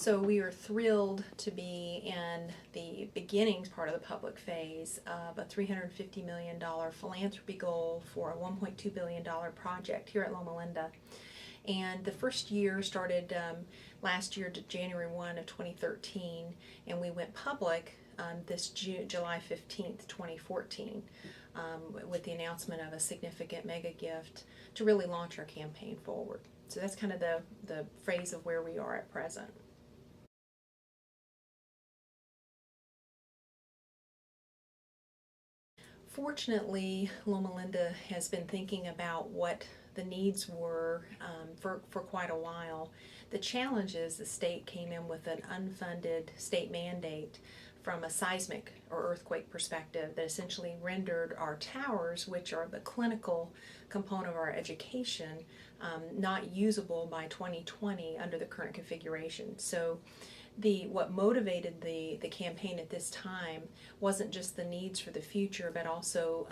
So we are thrilled to be in the beginnings part of the public phase of a $350 million philanthropy goal for a $1.2 billion project here at Loma Linda. And the first year started last year, January 1 of 2013, and we went public this July 15th, 2014, with the announcement of a significant mega gift to really launch our campaign forward. So that's kind of the phase of where we are at present. Fortunately, Loma Linda has been thinking about what the needs were for quite a while. The challenge is the state came in with an unfunded state mandate from a seismic or earthquake perspective that essentially rendered our towers, which are the clinical component of our education, not usable by 2020 under the current configuration. So what motivated the campaign at this time wasn't just the needs for the future, but also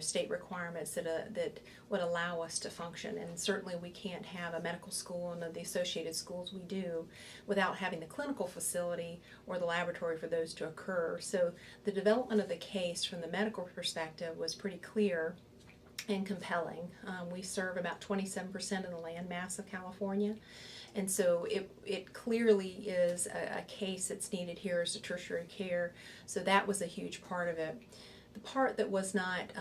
state requirements that would allow us to function. And certainly we can't have a medical school and the associated schools we do without having the clinical facility or the laboratory for those to occur. So the development of the case from the medical perspective was pretty clear and compelling. We serve about 27% of the land mass of California. And so it clearly is a case that's needed here as a tertiary care. So that was a huge part of it. The part that was not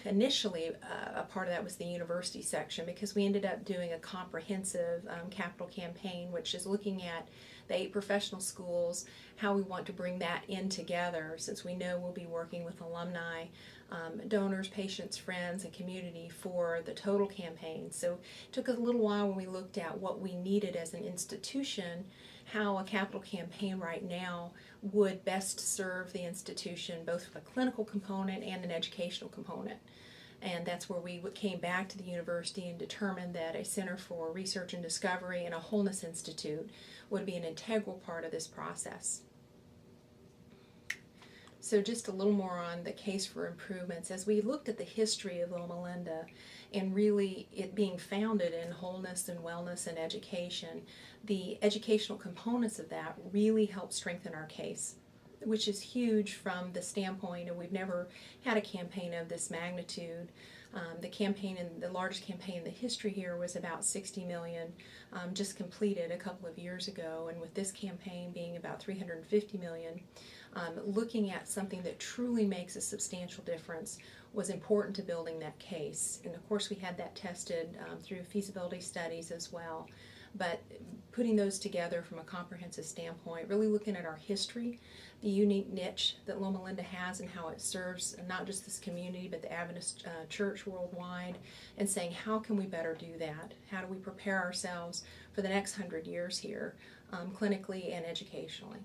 initially a part of that was the university section, because we ended up doing a comprehensive capital campaign, which is looking at the 8 professional schools, how we want to bring that in together, since we know we'll be working with alumni, donors, patients, friends, and community for the total campaign. So it took a little while when we looked at what we needed as an institution, how a capital campaign right now would best serve the institution, both with a clinical component and an educational component. And that's where we came back to the university and determined that a Center for Research and Discovery and a Wholeness Institute would be an integral part of this process. So just a little more on the case for improvements. As we looked at the history of Loma Linda and really it being founded in wholeness and wellness and education, the educational components of that really helped strengthen our case, which is huge from the standpoint of we've never had a campaign of this magnitude. The largest campaign in the history here was about $60 million, just completed a couple of years ago, and with this campaign being about $350 million, looking at something that truly makes a substantial difference was important to building that case. And of course we had that tested through feasibility studies as well. But putting those together from a comprehensive standpoint, really looking at our history, the unique niche that Loma Linda has and how it serves not just this community but the Adventist Church worldwide, and saying how can we better do that? How do we prepare ourselves for the next 100 years here, clinically and educationally?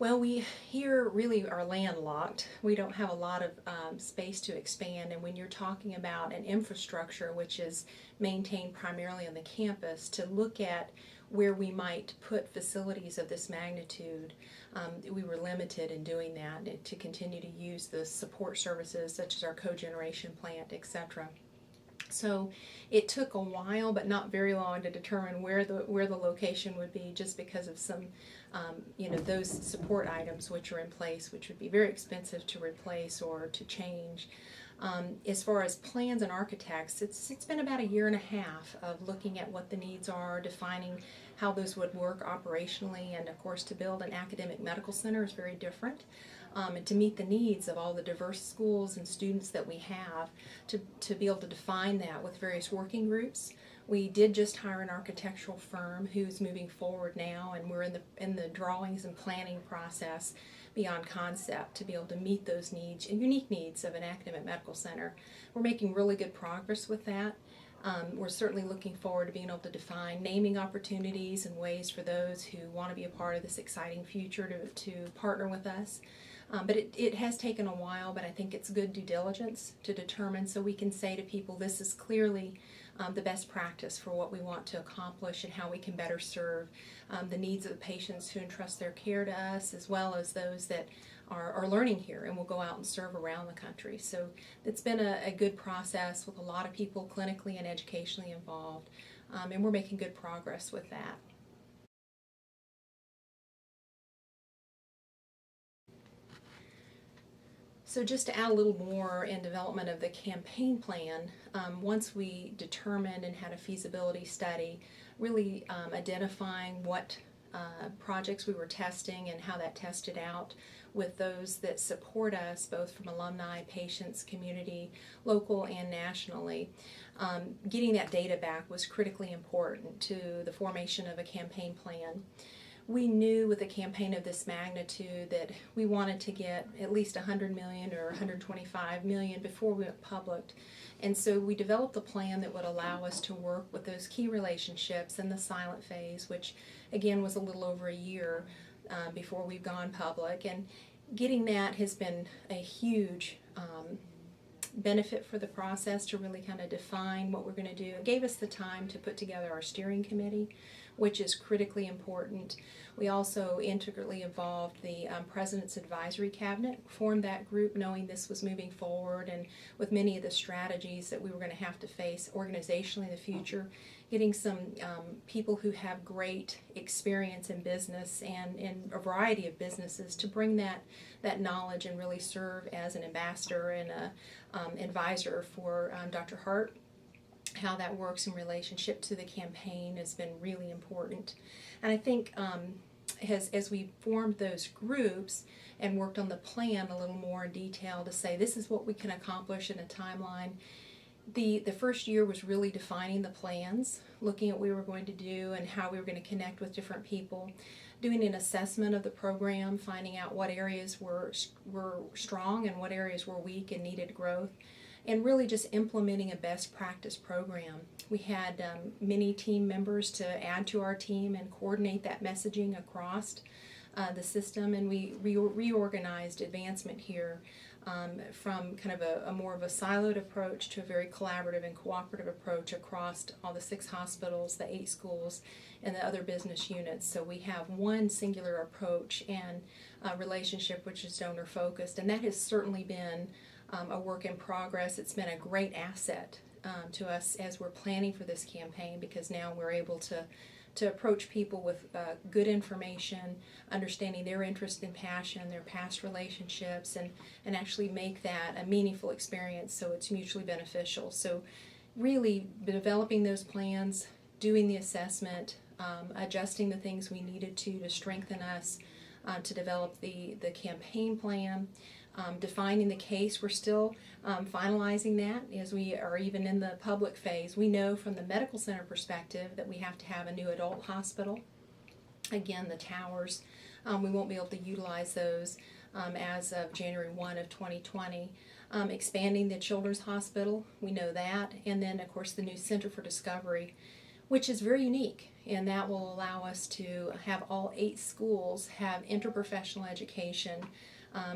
Well, we here really are landlocked. We don't have a lot of space to expand, and when you're talking about an infrastructure which is maintained primarily on the campus, to look at where we might put facilities of this magnitude, we were limited in doing that, and to continue to use the support services such as our cogeneration plant, etc. So it took a while, but not very long, to determine where the location would be, just because of some those support items which are in place, which would be very expensive to replace or to change. As far as plans and architects, it's been about 1.5 years of looking at what the needs are, defining how those would work operationally, and of course to build an academic medical center is very different. And to meet the needs of all the diverse schools and students that we have, to be able to define that with various working groups. We did just hire an architectural firm who's moving forward now, and we're in the drawings and planning process beyond concept to be able to meet those needs and unique needs of an academic medical center. We're making really good progress with that. We're certainly looking forward to being able to define naming opportunities and ways for those who want to be a part of this exciting future to partner with us. But it has taken a while, but I think it's good due diligence to determine, so we can say to people this is clearly the best practice for what we want to accomplish and how we can better serve the needs of the patients who entrust their care to us, as well as those that are learning here and will go out and serve around the country. So it's been a good process with a lot of people clinically and educationally involved, and we're making good progress with that. So just to add a little more in development of the campaign plan, once we determined and had a feasibility study, really identifying what projects we were testing and how that tested out with those that support us, both from alumni, patients, community, local and nationally. Getting that data back was critically important to the formation of a campaign plan. We knew with a campaign of this magnitude that we wanted to get at least 100 million or 125 million before we went public. And so we developed a plan that would allow us to work with those key relationships in the silent phase, which again was a little over a year before we've gone public. And getting that has been a huge benefit for the process to really kind of define what we're going to do. It gave us the time to put together our steering committee, which is critically important. We also integrally involved the President's Advisory Cabinet, formed that group knowing this was moving forward and with many of the strategies that we were going to have to face organizationally in the future, getting some people who have great experience in business and in a variety of businesses to bring that knowledge and really serve as an ambassador and a advisor for Dr. Hart. How that works in relationship to the campaign has been really important. And I think as we formed those groups and worked on the plan a little more in detail to say this is what we can accomplish in a timeline, the first year was really defining the plans, looking at what we were going to do and how we were going to connect with different people, doing an assessment of the program, finding out what areas were strong and what areas were weak and needed growth, and really just implementing a best practice program. We had many team members to add to our team and coordinate that messaging across the system, and we reorganized advancement here from kind of a more of a siloed approach to a very collaborative and cooperative approach across all the 6 hospitals, the 8 schools, and the other business units. So we have one singular approach and relationship which is donor focused, and that has certainly been a work in progress. It's been a great asset to us as we're planning for this campaign, because now we're able to approach people with good information, understanding their interest and passion, their past relationships, and actually make that a meaningful experience so it's mutually beneficial. So really developing those plans, doing the assessment, adjusting the things we needed to strengthen us, to develop the campaign plan, defining the case. We're still finalizing that as we are even in the public phase. We know from the medical center perspective that we have to have a new adult hospital. Again, the towers, we won't be able to utilize those as of January 1 of 2020. Expanding the children's hospital, we know that. And then, of course, the new Center for Discovery, which is very unique, and that will allow us to have all 8 schools have interprofessional education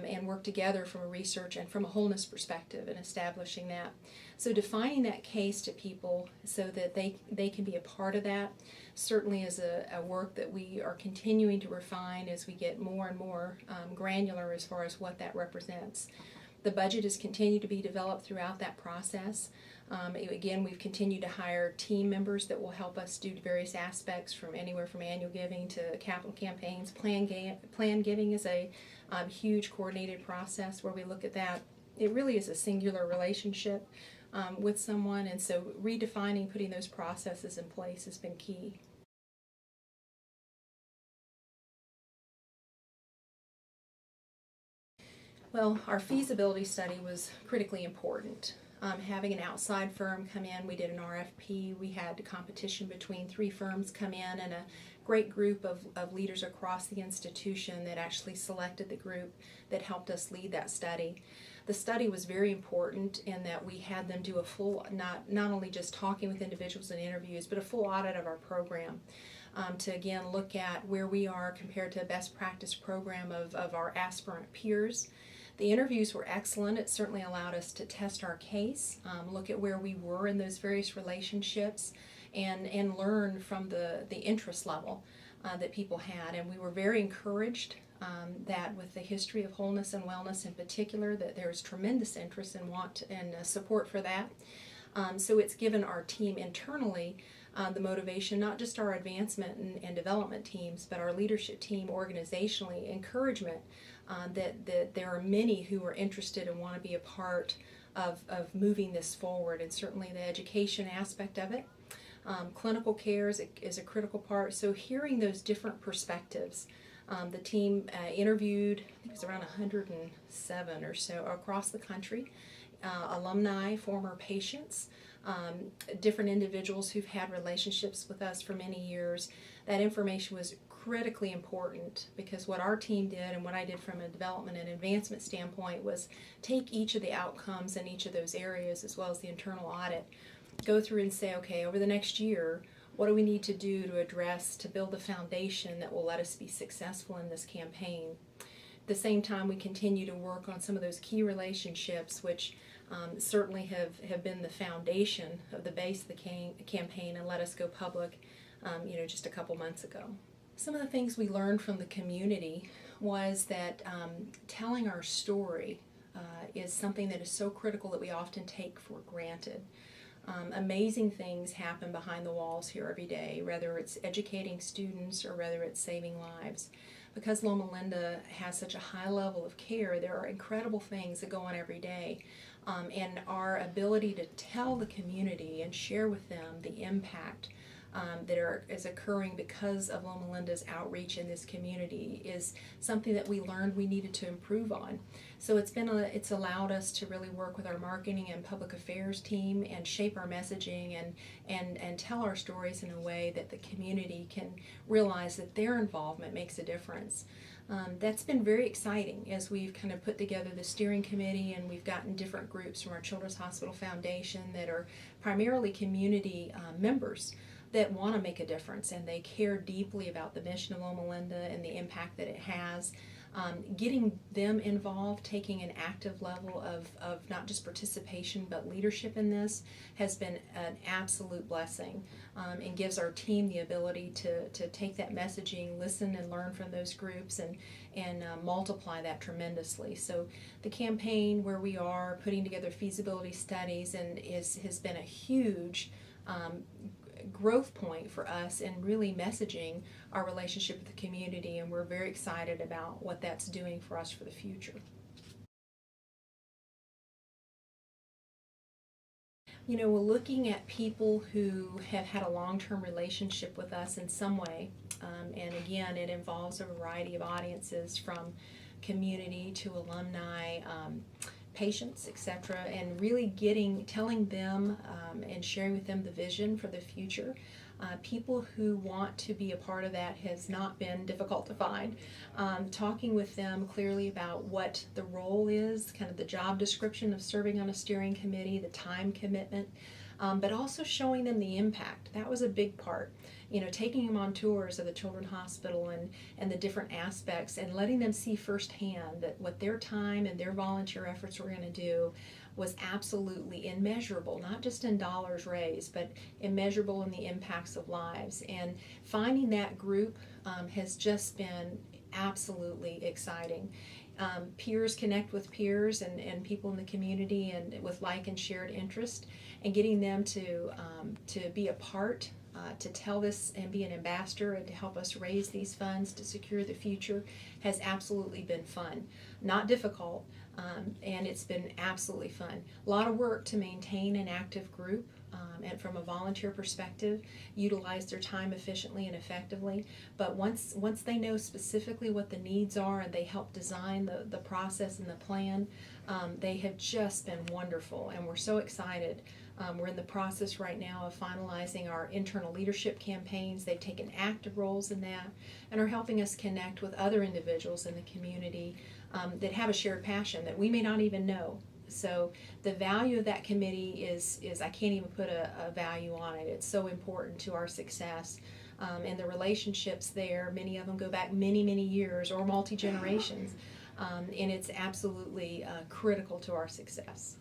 and work together from a research and from a wholeness perspective in establishing that. So defining that case to people so that they can be a part of that certainly is a work that we are continuing to refine as we get more and more granular as far as what that represents. The budget has continued to be developed throughout that process. Again, we've continued to hire team members that will help us do various aspects from anywhere from annual giving to capital campaigns. Plan giving is a huge coordinated process where we look at that. It really is a singular relationship with someone, and so redefining, putting those processes in place has been key. Well, our feasibility study was critically important. Having an outside firm come in, we did an RFP. We had a competition between 3 firms come in, and a great group of leaders across the institution that actually selected the group that helped us lead that study. The study was very important in that we had them do a full, not only just talking with individuals in interviews, but a full audit of our program. To again look at where we are compared to a best practice program of our aspirant peers. The interviews were excellent. It certainly allowed us to test our case, look at where we were in those various relationships, and learn from the interest level that people had. And we were very encouraged that with the history of wholeness and wellness in particular, that there's tremendous interest and want and support for that. So it's given our team internally the motivation, not just our advancement and development teams, but our leadership team organizationally, encouragement that there are many who are interested and want to be a part of moving this forward, and certainly the education aspect of it. Clinical care is a critical part, so hearing those different perspectives. The team interviewed, I think it was around 107 or so across the country, alumni, former patients, different individuals who've had relationships with us for many years. That information was critically important because what our team did and what I did from a development and advancement standpoint was take each of the outcomes in each of those areas as well as the internal audit, go through and say, okay, over the next year, what do we need to do to address, to build the foundation that will let us be successful in this campaign? At the same time, we continue to work on some of those key relationships, which certainly have been the foundation of the base of the campaign and let us go public, just a couple months ago. Some of the things we learned from the community was that telling our story is something that is so critical that we often take for granted. Amazing things happen behind the walls here every day, whether it's educating students or whether it's saving lives. Because Loma Linda has such a high level of care, there are incredible things that go on every day. And our ability to tell the community and share with them the impact that is occurring because of Loma Linda's outreach in this community is something that we learned we needed to improve on. So it's allowed us to really work with our marketing and public affairs team and shape our messaging and tell our stories in a way that the community can realize that their involvement makes a difference. That's been very exciting as we've kind of put together the steering committee, and we've gotten different groups from our Children's Hospital Foundation that are primarily community members that want to make a difference, and they care deeply about the mission of Loma Linda and the impact that it has. Getting them involved, taking an active level of not just participation but leadership in this has been an absolute blessing, and gives our team the ability to take that messaging, listen and learn from those groups, and multiply that tremendously. So the campaign where we are putting together feasibility studies has been a huge growth point for us in really messaging our relationship with the community, and we're very excited about what that's doing for us for the future. We're looking at people who have had a long-term relationship with us in some way, and again, it involves a variety of audiences from community to alumni, patients, etc., and really telling them and sharing with them the vision for the future. People who want to be a part of that has not been difficult to find. Talking with them clearly about what the role is, kind of the job description of serving on a steering committee, the time commitment, but also showing them the impact. That was a big part. Taking them on tours of the Children's Hospital and the different aspects and letting them see firsthand that what their time and their volunteer efforts were going to do was absolutely immeasurable, not just in dollars raised, but immeasurable in the impacts of lives. And finding that group has just been absolutely exciting. Peers connect with peers and people in the community and with like and shared interest, and getting them to be a part, to tell this and be an ambassador and to help us raise these funds to secure the future has absolutely been fun. Not difficult, and it's been absolutely fun. A lot of work to maintain an active group, and from a volunteer perspective, utilize their time efficiently and effectively. But once they know specifically what the needs are and they help design the process and the plan, they have just been wonderful, and we're so excited. We're in the process right now of finalizing our internal leadership campaigns. They've taken active roles in that and are helping us connect with other individuals in the community that have a shared passion that we may not even know. So the value of that committee is I can't even put a value on it. It's so important to our success. And the relationships there, many of them go back many, many years or multi-generations. And it's absolutely critical to our success.